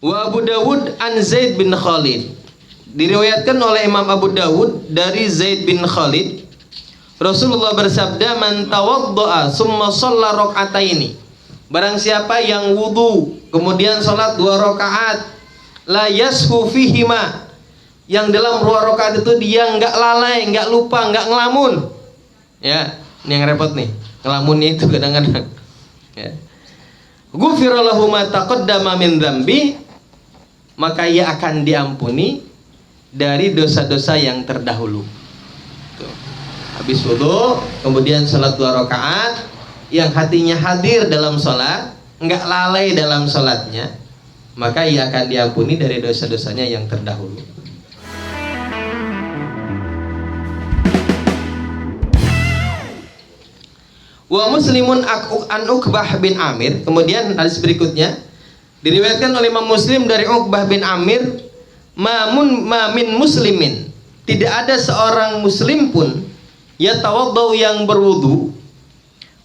Wa Abu Dawud an Zaid bin Khalid. Diriwayatkan oleh Imam Abu Dawud dari Zaid bin Khalid, Rasulullah bersabda, "Man tawaddo'a summa shalla raka'ataini." Barang siapa yang wudu kemudian salat 2 rakaat, la yashu fihima, yang dalam 2 rakaat itu dia enggak lalai, enggak lupa, enggak ngelamun. Ya, ini yang repot nih. Ngelamunnya itu kadang-kadang. Ya. Ghufira lahu ma taqaddama min dzambi, maka ia akan diampuni dari dosa-dosa yang terdahulu. Tuh. Habis wudu, kemudian salat 2 rakaat, yang hatinya hadir dalam salat, enggak lalai dalam salatnya, maka ia akan diampuni dari dosa-dosanya yang terdahulu. Wa Muslimun an Uqbah bin Amir. Kemudian hadis berikutnya diriwayatkan oleh Imam Muslim dari Uqbah bin Amir, ma min muslimin, tidak ada seorang muslim pun yatawaddau yang berwudu,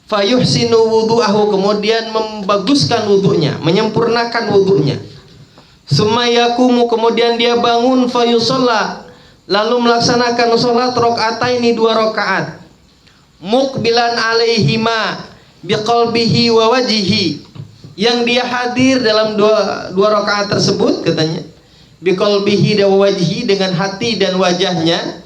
fayuhsinu wudu'ahu, kemudian membaguskan wudunya, menyempurnakan wudunya, summa yakumu, kemudian dia bangun, fayusalla, lalu melaksanakan salat raka'ataini 2 rakaat, muqbilan alaihima biqalbihi wa wajhihi, yang dia hadir dalam 2 rakaat tersebut, katanya biqalbihi wa wajhihi, dengan hati dan wajahnya,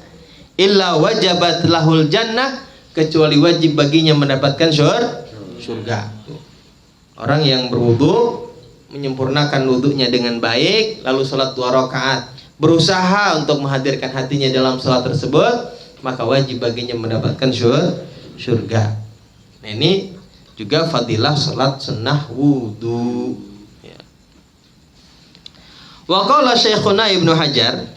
illa wajabat lahul jannah, kecuali wajib baginya mendapatkan surga. Orang yang berwudu, menyempurnakan wudunya dengan baik, lalu salat 2 rakaat, berusaha untuk menghadirkan hatinya dalam salat tersebut, maka wajib baginya mendapatkan surga. Nah, ini juga fadilah salat sunnah wudu. Ya. Wa qala Syekhuna Ibnu Hajar,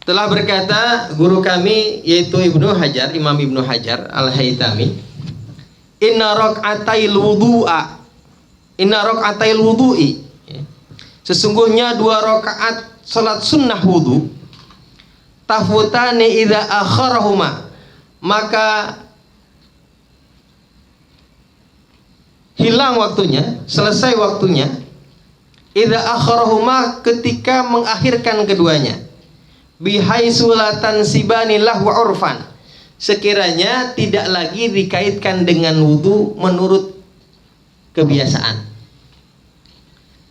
telah berkata guru kami yaitu Ibnu Hajar, Imam Ibnu Hajar Al-Haytami, inna raka'atai wudu'i, sesungguhnya 2 rakaat salat sunnah wudu, tafutani idza akharahuma, maka hilang waktunya, selesai waktunya, idza akharahuma, ketika mengakhirkan keduanya, bihaitsu la tansibani lahu urfan, sekiranya tidak lagi dikaitkan dengan wudu menurut kebiasaan.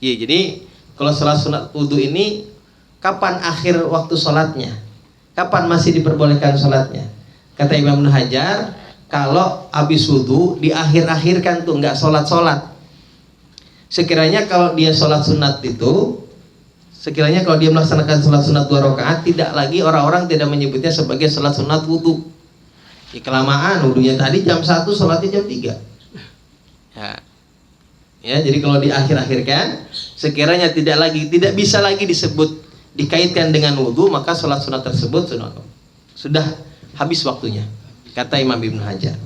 Ya, jadi kalau salat sunat wudu ini, kapan akhir waktu salatnya? Kapan masih diperbolehkan salatnya? Kata Imam Ibnu Hajar, kalau habis wudu diakhir-akhirkan tuh, enggak salat-salat. Sekiranya kalau dia salat sunat itu, sekiranya kalau dia melaksanakan salat sunat 2 rakaat, tidak lagi orang-orang tidak menyebutnya sebagai salat sunat wudu. Kelamaan wudunya tadi jam 1, salatnya jam 3. Ya, jadi kalau diakhir-akhirkan, sekiranya tidak bisa lagi disebut dikaitkan dengan wudu, maka salat sunat tersebut sudah habis waktunya, kata Imam Ibnu Hajar.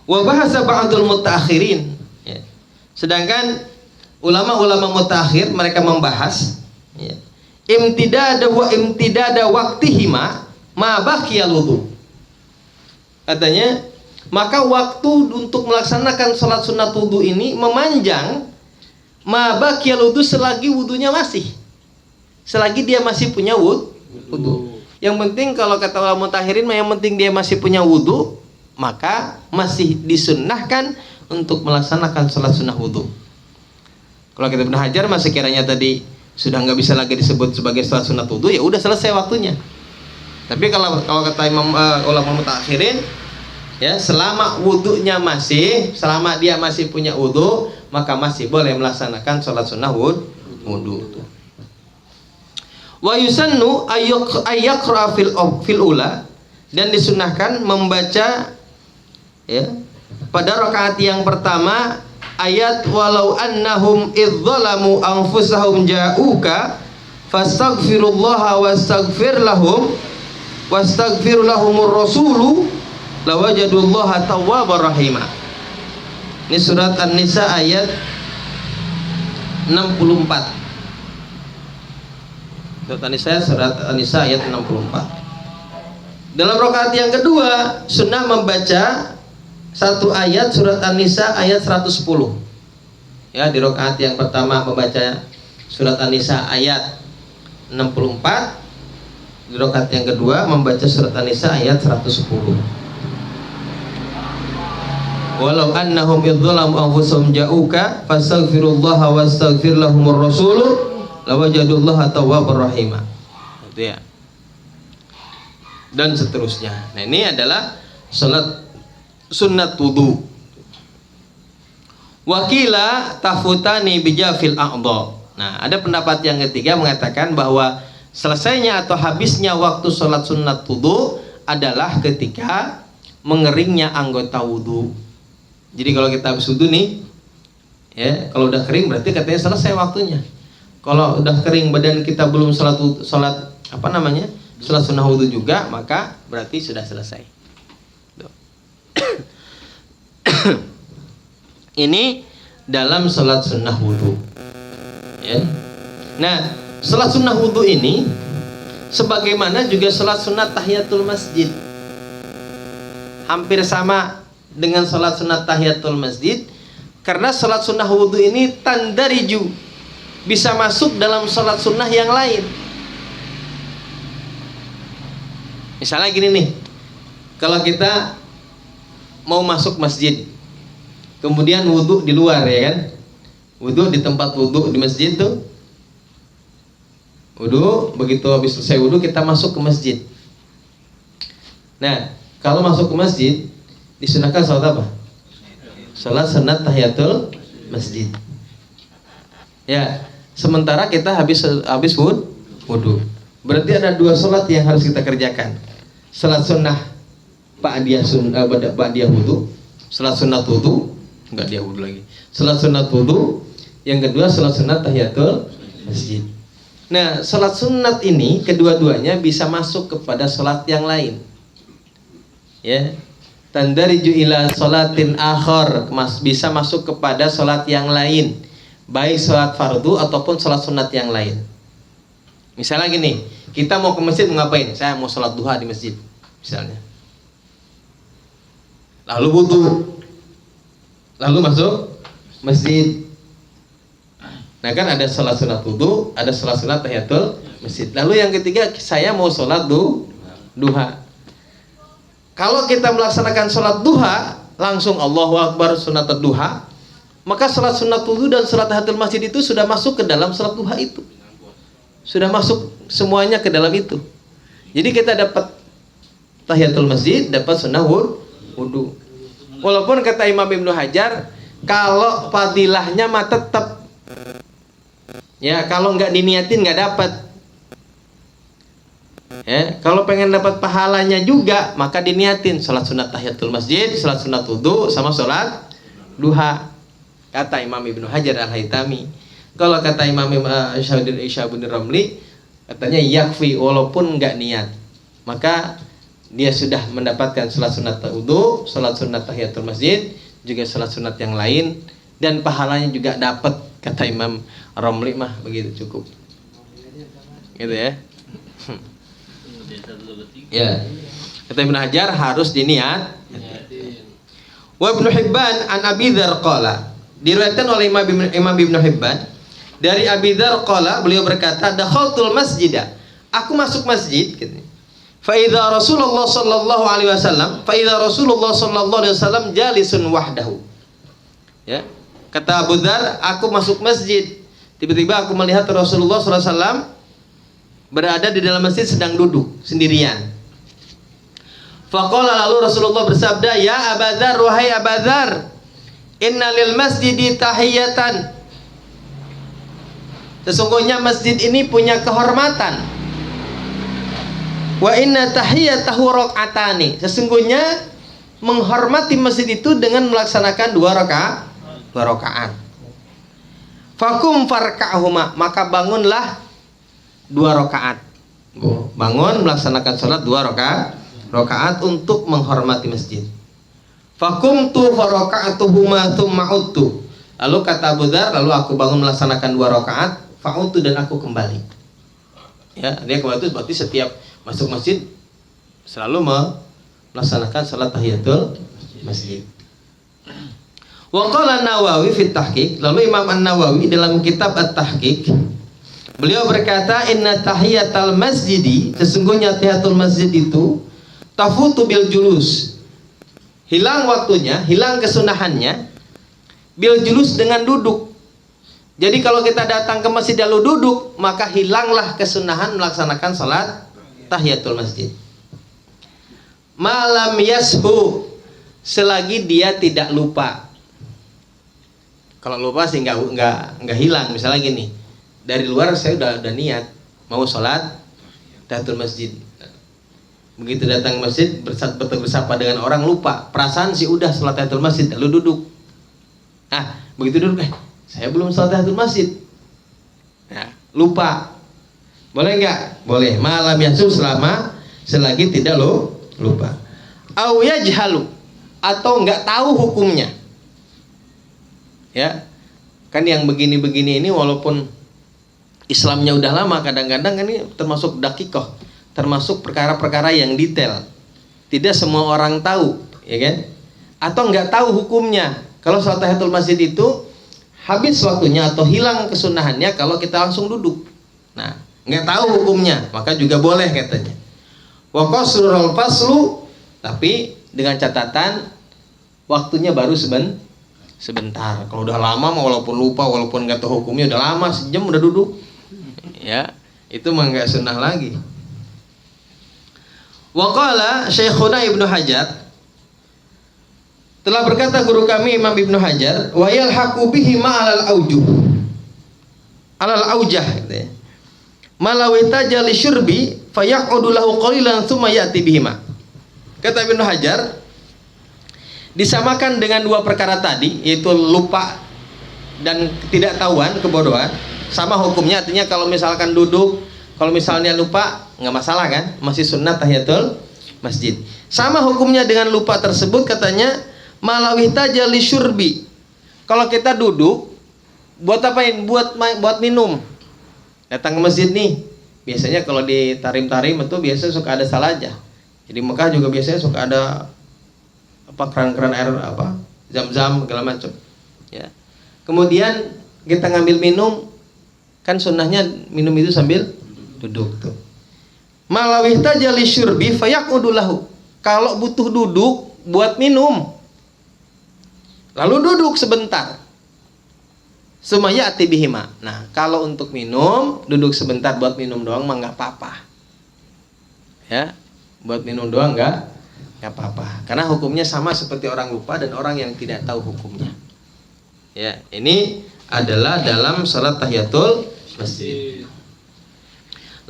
Wa bahasa ba'dul mutaakhirin, ya. Sedangkan ulama-ulama mutakhir mereka membahas, ya, imtidada waqtihima ma baqiyal wudu. Katanya, maka waktu untuk melaksanakan salat sunat wudu ini memanjang ma baqiyal wudu, selagi wudunya masih, selagi dia masih punya wudu. Yang penting kalau kata ulama mutakhirin, yang penting dia masih punya wudu, maka masih disunnahkan untuk melaksanakan salat sunnah wudu. Kalau kita Ibnu Hajar, masih kiranya tadi sudah nggak bisa lagi disebut sebagai salat sunat wudu, ya udah selesai waktunya. Tapi kalau kata imam ulama mutakhirin, ya, selama wudunya masih, selama dia masih punya wudu, maka masih boleh melaksanakan salat sunnah wudu. Wa yusannu ayyaqra fil ula, dan disunahkan membaca, ya, pada rakaat yang pertama ayat walau annahum idzalamu anfusahum ja'uka fastaghfirullaha wastaghfir lahumur rasulu lawajadullaha tawwabar rahima. Ini surat An-Nisa ayat 64. Surat An-Nisa ayat 64. Dalam rakaat yang kedua sunnah membaca 1 ayat surat An-Nisa ayat 110. Ya, di rakaat yang pertama membaca surat An-Nisa ayat 64, di rakaat yang kedua membaca surat An-Nisa ayat 110. Walau annahum idzalamu anfusahum ja'uka fastaghfirullaha wastaghfir lahumur rasul lawajadullaha tawwabur rahima. Itu ya. Dan seterusnya. Nah, ini adalah salat sunnat wudu. Wakila tafutani bijafil a'dha. Nah, ada pendapat yang ketiga mengatakan bahwa selesainya atau habisnya waktu salat sunnat wudu adalah ketika mengeringnya anggota wudu. Jadi kalau kita habis wudu nih, ya, kalau udah kering berarti katanya selesai waktunya. Kalau udah kering badan kita belum salat salat sunnah wudu juga, maka berarti sudah selesai. Ini dalam salat sunnah wudu. Ya. Nah, salat sunnah wudu ini sebagaimana juga salat sunnah tahiyatul masjid. Hampir sama dengan salat sunnah tahiyatul masjid, karena salat sunnah wudu ini tandariju, bisa masuk dalam salat sunnah yang lain. Misalnya gini nih, kalau kita mau masuk masjid, kemudian wudu di luar, ya kan, wudu di tempat wudu di masjid tuh, wudu, begitu habis selesai wudu kita masuk ke masjid. Nah, kalau masuk ke masjid disunahkan salat apa? Salat sunat tahiyatul masjid. Ya, sementara kita habis wudu. Berarti ada dua salat yang harus kita kerjakan. Salat sunnah ba'diyah wudu, salat sunat wudu, enggak dia wudu lagi. Salat sunat wudu, yang kedua salat sunat tahiyatul masjid. Nah, salat sunat ini kedua-duanya bisa masuk kepada salat yang lain. Ya. Tandariju ila salatin akhar, bisa masuk kepada salat yang lain, baik salat fardu ataupun salat sunat yang lain. Misalnya gini, kita mau ke masjid mau ngapain? Saya mau salat duha di masjid misalnya. Lalu wudu, lalu masuk masjid. Nah, kan ada salat sunat wudu, ada salat sunat tahiyatul masjid. Lalu yang ketiga, saya mau salat duha. Kalau kita melaksanakan sholat duha, langsung Allahu Akbar sunat duha, maka sholat sunat wudu dan sholat tahiyatul masjid itu sudah masuk ke dalam sholat duha itu. Sudah masuk semuanya ke dalam itu. Jadi kita dapat tahiyatul masjid, dapat sunnah wudu. Walaupun kata Imam Ibnu Hajar, kalau fadilahnya mah tetap, ya, kalau nggak diniatin nggak dapat. Ya, kalau pengen dapat pahalanya juga, maka diniatin salat sunat tahiyatul masjid, salat sunat wudu, sama salat duha. Kata Imam Ibnu Hajar Al-Haytami. Kalau kata Imam Syabuni Ramli, katanya yakfi, walaupun nggak niat, maka dia sudah mendapatkan salat sunat wudu, salat sunat tahiyatul masjid, juga salat sunat yang lain, dan pahalanya juga dapat. Kata Imam Ramli mah begitu cukup. Gitu ya. Ya, kata Ibnu Hajar harus diniat. Wa Ibnu Hibban an Abi Dzar qala, diriwayatkan oleh Imam Ibnu Hibban dari Abi Dzar qala, beliau berkata, dakhaltul masjidah, aku masuk masjid, fa idza Rasulullah sallallahu alaihi wasallam jalisun wahdahu. Ya, kata Abu Dzar, aku masuk masjid, tiba-tiba aku melihat Rasulullah sallallahu alaihi wasallam berada di dalam masjid sedang duduk sendirian. Faqala, lalu Rasulullah bersabda, ya Abadzar, wahai Abadzar, inna lil masjidi tahiyatan, sesungguhnya masjid ini punya kehormatan. Wa inna tahiyatahu rakaatani, sesungguhnya menghormati masjid itu dengan melaksanakan dua rakaat. Fakum farka'huma, maka bangunlah dua rakaat. Bangun melaksanakan sholat dua rakaat untuk menghormati masjid. Fakumtu faraka'atuhuma tsumma udtu. Lalu kata Abu Dzar, lalu aku bangun melaksanakan dua rakaat, fa'udtu, dan aku kembali. Ya, dia kembali itu berarti setiap masuk masjid selalu melaksanakan salat tahiyatul masjid. Wa qala Nawawi fi Tahqiq, lalu Imam An-Nawawi dalam kitab At-Tahqiq beliau berkata, inna tahiyatal masjidi, sesungguhnya tahiyatul masjid itu tafutu bil julus, hilang waktunya, hilang kesunahannya, bil julus dengan duduk. Jadi kalau kita datang ke masjid lalu duduk, maka hilanglah kesunahan melaksanakan salat tahiyatul masjid. Malam yashu, selagi dia tidak lupa. Kalau lupa sih nggak hilang. Misalnya gini, dari luar saya udah niat mau sholat tahiyatul masjid. Begitu datang ke masjid bersapa dengan orang, lupa, perasaan sih udah sholat tahiyatul masjid lalu duduk. Nah begitu duduk, saya belum sholat tahiyatul masjid. Nah, lupa. Boleh nggak? Boleh. Malam yashu, selagi tidak lupa. Au yajhalu, atau nggak tahu hukumnya. Ya, kan yang begini-begini ini walaupun Islamnya udah lama, kadang-kadang kan ini termasuk dakikoh, termasuk perkara-perkara yang detail. Tidak semua orang tahu, ya kan? Atau nggak tahu hukumnya. Kalau sholat tahiyatul masjid itu habis waktunya atau hilang kesunahannya kalau kita langsung duduk. Nah, nggak tahu hukumnya, maka juga boleh katanya. Wa qasrul faslu, tapi dengan catatan waktunya baru sebentar. Kalau udah lama, walaupun lupa, walaupun nggak tahu hukumnya, udah lama, sejam udah duduk, ya itu mah nggak sunnah lagi. Wa qala Syekhuna Ibnu Hajar, telah berkata guru kami Imam Ibnu Hajar, wa yalhaqu bihi ma'alal aujuh, alal aujah gitu ya. Malawita jali syurbi fayaqudu lahu qalilan tsumma ya'ti bihima. Kata Ibnu Hajar, disamakan dengan dua perkara tadi, yaitu lupa dan tidak tahuan, kebodohan, sama hukumnya. Artinya kalau misalkan duduk, kalau misalnya lupa, nggak masalah kan, masih sunnah tahiyatul masjid. Sama hukumnya dengan lupa tersebut, katanya malawita jali syurbi, kalau kita duduk buat apain? Buat minum. Datang ke masjid nih, biasanya kalau di tarim-tarim itu biasanya suka ada salajah. Jadi Mekah juga biasanya suka ada apa, keran-keran air apa, zam-zam segala macam. Ya. Kemudian kita ngambil minum, kan sunnahnya minum itu sambil duduk tuh. Malawita jali syurbi fayaqudu lahu, kalau butuh duduk buat minum, lalu duduk sebentar. Sumaya atibihima. Nah, kalau untuk minum, duduk sebentar buat minum doang mah nggak apa-apa. Ya, buat minum doang nggak apa-apa. Karena hukumnya sama seperti orang lupa dan orang yang tidak tahu hukumnya. Ya, ini adalah dalam salat tahiyatul masjid.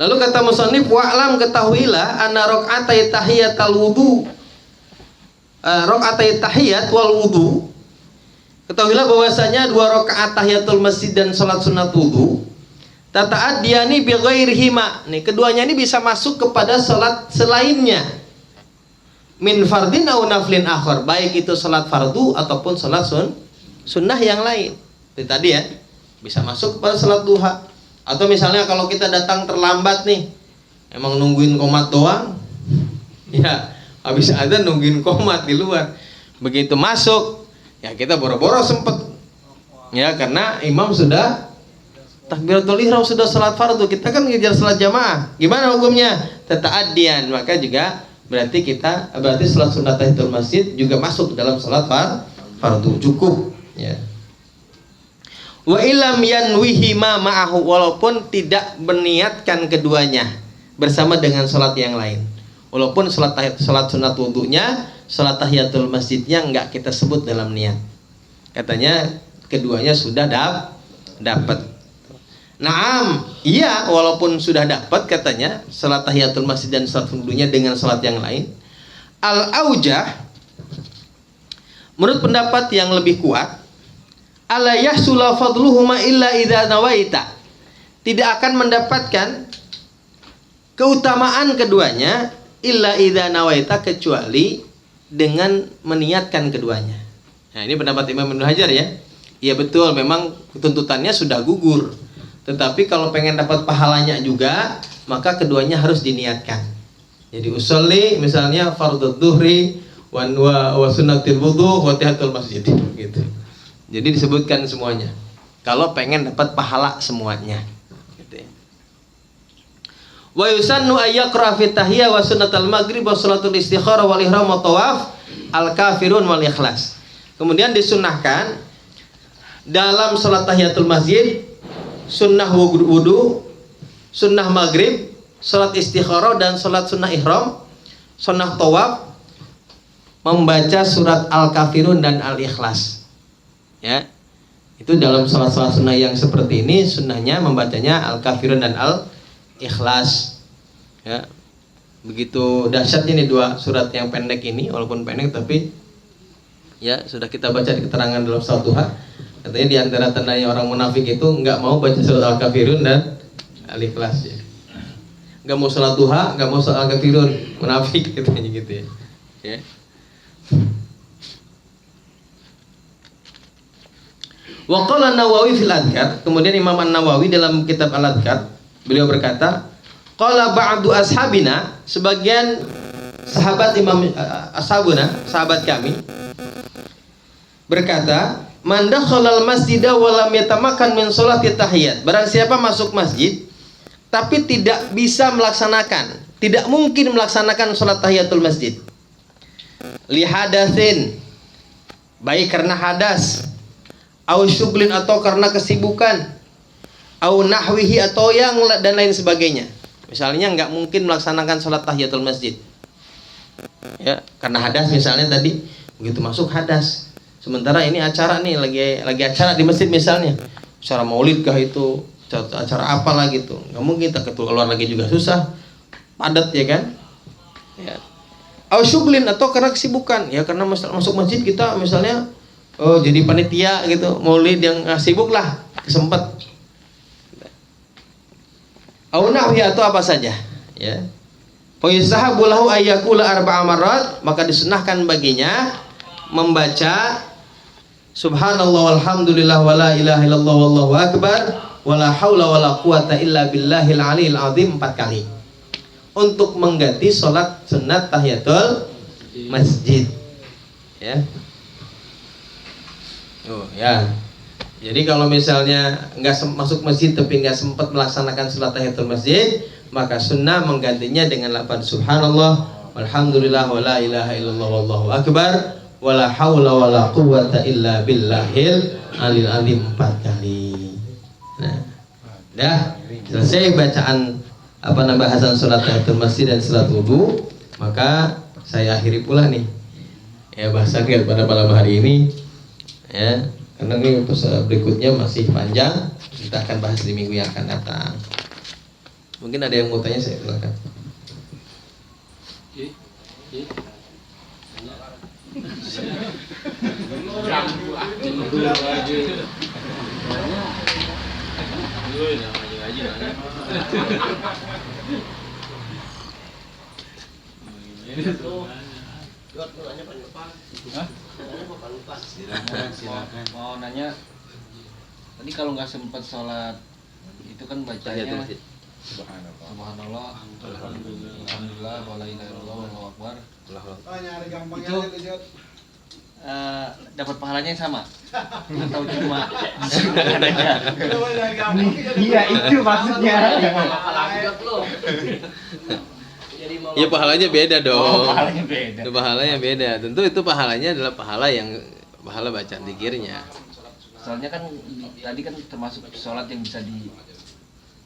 Lalu kata musannif, wa'lam, ketahuilah anna raq'atai tahiyatul wudu, raq'atai tahiyat wal wudu, ketahuilah bahwasanya dua rakaat tahiyatul masjid dan salat sunat wudu tata'addiyani bi ghairihima. Nih, keduanya ini bisa masuk kepada salat selainnya. Min fardin au naflin akhar, baik itu salat fardu ataupun salat sunnah yang lain. Itu tadi ya, bisa masuk kepada salat duha. Atau misalnya kalau kita datang terlambat nih, emang nungguin qomat doang. Ya, habis adzan nungguin qomat di luar. Begitu masuk, ya kita boro-boro sempet, ya karena imam sudah takbiratul ihram, sudah salat fardu, kita kan ngejar salat jamaah. Gimana hukumnya? Tata'addiyan, maka juga berarti salat sunat tahiyatul masjid juga masuk dalam salat fardu, cukup ya. Wa illam yanwihi ma ma'ahu, walaupun tidak berniatkan keduanya bersama dengan salat yang lain. Walaupun salat sunat wudunya, salat tahiyatul masjidnya enggak kita sebut dalam niat. Katanya keduanya sudah dapat. Naam, iya, walaupun sudah dapat katanya salat tahiyatul masjid dan salat wudunya dengan salat yang lain. Al-aujah, menurut pendapat yang lebih kuat, ala yahsula fadluhuma illa idza nawaita, tidak akan mendapatkan keutamaan keduanya illa idza nawaita, kecuali dengan meniatkan keduanya. Nah, ini pendapat Imam Ibnu Hajar ya. Iya betul, memang tuntutannya sudah gugur. Tetapi kalau pengen dapat pahalanya juga, maka keduanya harus diniatkan. Jadi usolli misalnya fardhu dhuhri wa sunnatul wudu wa tahiyatul masjid gitu. Jadi disebutkan semuanya. Kalau pengen dapat pahala semuanya. Gitu ya. Wa yusannu ayyaqra fi tahiyya wa sunnatul maghrib wa salatul istikharah wal ihram wa tawaf al kafirun wal ikhlas. Kemudian disunahkan dalam salat tahiyatul masjid, sunnah wudu, sunnah maghrib, salat istikharah dan salat sunnah ihram, sunnah tawaf membaca surat al-kafirun dan al-ikhlas. Ya. Itu dalam salat-salat sunnah yang seperti ini sunnahnya membacanya al-kafirun dan al-ikhlas. Ya. Begitu dahsyatnya nih dua surat yang pendek ini, walaupun pendek tapi ya sudah kita baca di keterangan dalam salat duha. Katanya di antara tandanya orang munafik itu nggak mau baca surat al-kafirun dan al-ikhlas ya. Nggak mau salat duha, nggak mau salat al-kafirun, munafik katanya gitu ya. Ya. Wa qala An-Nawawi fil Adhkar, kemudian Imam An-Nawawi dalam kitab Al-Adhkar, beliau berkata, qala ba'du ashabina, sebagian sahabat sahabat kami berkata, man dakhalal masjida wa lam yatamakkan min sholati tahiyat. Barang siapa masuk masjid tapi tidak bisa melaksanakan, tidak mungkin melaksanakan salat tahiyatul masjid. Li hadatsin, baik karena hadas, au syughlin atau karena kesibukan, au nahwihi atau yang dan lain sebagainya. Misalnya nggak mungkin melaksanakan sholat tahiyatul masjid, ya karena hadas misalnya tadi, begitu masuk hadas. Sementara ini acara nih lagi acara di masjid misalnya, acara maulid kah itu, acara apalah gitu, nggak mungkin kita keluar lagi juga susah, padat ya kan? Ya. Au syughlin atau karena kesibukan, ya karena masuk masjid kita misalnya jadi panitia gitu, maulid yang sibuk lah, kesempet. Au nahwi atau apa saja, ya. Fa yusahabu lahu ayyakula arba'a marrat, maka disunahkan baginya membaca subhanallah walhamdulillah wala ilaha illallah wallahu akbar wala haula wala quwata illa billahil aliyil azim 4 kali. Untuk mengganti sholat sunat tahiyatul masjid, ya. Oh ya. Jadi kalau misalnya nggak masuk masjid tapi nggak sempat melaksanakan sholat tahiyatul masjid, maka sunnah menggantinya dengan lafaz subhanallah walhamdulillah wala ilaha illallah wallahu akbar wala haula wala quwata illa billahil aliyil azim 4 kali. Nah, dah selesai bacaan bahasan sholat tahiyatul masjid dan sholat wudu, maka saya akhiri pula nih ya bahasan kita pada malam hari ini ya, karena ini berikutnya masih panjang, kita akan bahas di minggu yang akan datang. Mungkin ada yang mau tanya, saya silakan. Mau nanya, tadi kalau nggak sempat sholat itu kan bacanya subhanallah alhamdulillah wala ilaha illallah wallahu akbar. Itu dapat pahalanya yang sama atau cuma iya itu maksudnya. Ya pahalanya beda dong. pahalanya beda. Itu pahalanya beda. Tentu itu pahalanya adalah pahala bacaan zikirnya. Soalnya kan tadi kan termasuk sholat yang bisa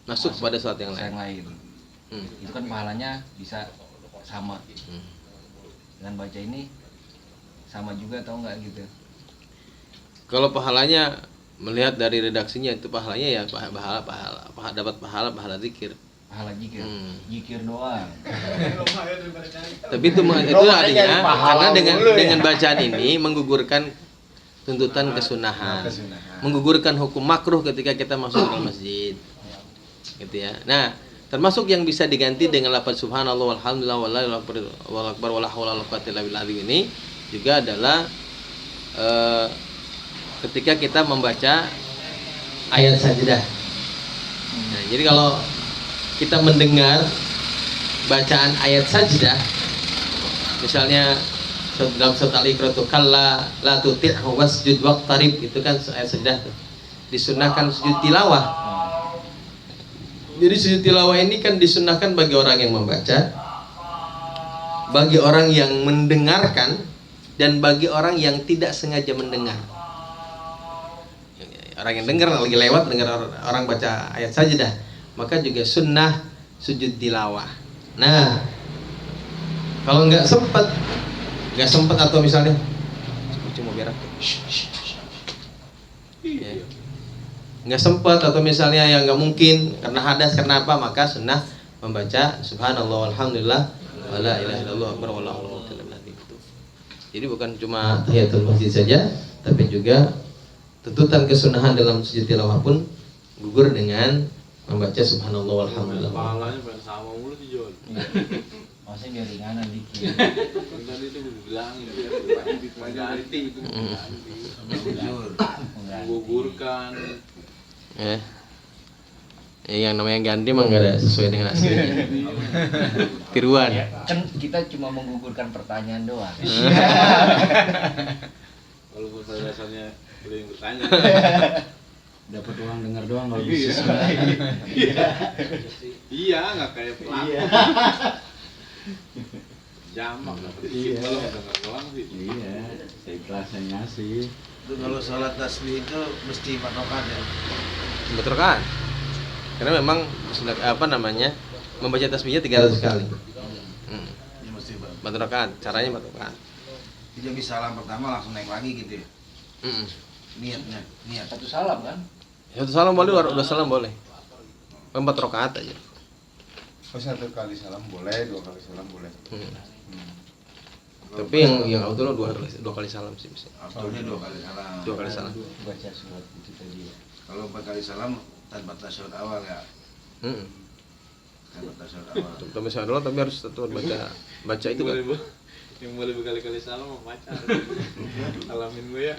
Masuk pada sholat yang lain. Itu kan pahalanya bisa sama. Dengan baca ini sama juga atau enggak gitu? Kalau pahalanya melihat dari redaksinya itu pahalanya ya dapat pahala zikir. Pahala zikir, zikir doang. Tapi itu artinya karena dengan bacaan ini menggugurkan tuntutan kesunahan, menggugurkan hukum makruh ketika kita masuk ke masjid, gitu ya. Nah, termasuk yang bisa diganti dengan lafaz subhanallah walhamdulillah wallahu akbar wala haula wala quwwata illa billah ini juga adalah ketika kita membaca ayat sajdah. Nah, jadi kalau kita mendengar bacaan ayat sajdah, misalnya dalam surat Al-Iqra tuh kalla la tuti'hu wasjud waqtarib, itu kan ayat sajdah tuh. Disunahkan sujud tilawah. Jadi sujud tilawah ini kan disunahkan bagi orang yang membaca, bagi orang yang mendengarkan, dan bagi orang yang tidak sengaja mendengar. Orang yang dengar lagi lewat dengar orang baca ayat sajdah, maka juga sunnah sujud tilawah. Nah, kalau nggak sempat atau misalnya cuma berak, ya. Nggak sempat atau misalnya yang nggak mungkin karena hadas karena apa, maka sunnah membaca subhanallah walhamdulillah wala ilaha illallah akbar wallahu akbar. Jadi bukan cuma tahiyatul masjid saja, tapi juga tuntutan kesunahan dalam sujud tilawah pun gugur dengan membaca subhanallah walhamdulillah. Pahalanya pengen sama mulu sih Jon. Maksudnya biar ringanan dikit. Dan itu gue bilangin biar diganti itu menggugurkan. Yang namanya ganti emang gak ada sesuai dengan aslinya. Tiruan. Kan kita cuma menggugurkan pertanyaan doang. Walaupun pada dasarnya udah yang bertanya. Dapat uang dengar doang kalau Iya. bisa. Iya, nggak kayak pelaku. Jamak dapat dikit malah dengar doang sih. Iya, seikhlasnya ngasih. Itu kalau sholat tasbih itu mesti 4 rakaat ya. Betul kan? Karena memang membaca tasbihnya 300 kali. Ini mesti 4 rakaat, caranya 4 rakaat. jadi salam pertama langsung naik lagi gitu ya. Niat. Satu salam kan? Satu salam boleh, udah salam boleh. 4 rakaat aja. Oh, 1 kali salam boleh, 2 kali salam boleh. Tapi yang Abdullah 2 kali salam sih bisa. Afdolnya 2 kali salam. 2 kali salam. Baca surat itu tadi. Kalau 4 kali salam tanpa tasyahud awal ya. Tanpa tasyahud awal. Tapi saya dulu tapi harus tetap baca itu kan. Yang boleh berkali-kali salam sama pacar. Alamin gue ya.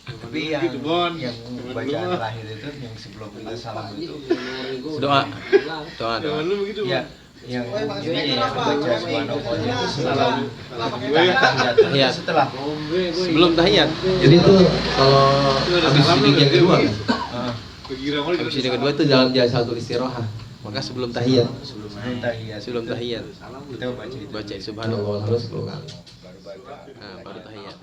Tapi yang bacaan terakhir itu yang sebelum kita salam itu Doa. Temen lu begitu, ya Bang? yang ini ya baca subhanallah itu setelah Gue ya. Tahiyat. setelah Sebelum tahiyat. Jadi itu kalau habis siding yang kedua kan. Kegira kali Habis siding kedua itu dalam jalsatul istirahat. Maka sebelum tahiyat. sebelum tahiyat Sebelum tahiyat kita baca itu baca subhanallah terus 10 kali. baru baca Nah, baru tahiyat.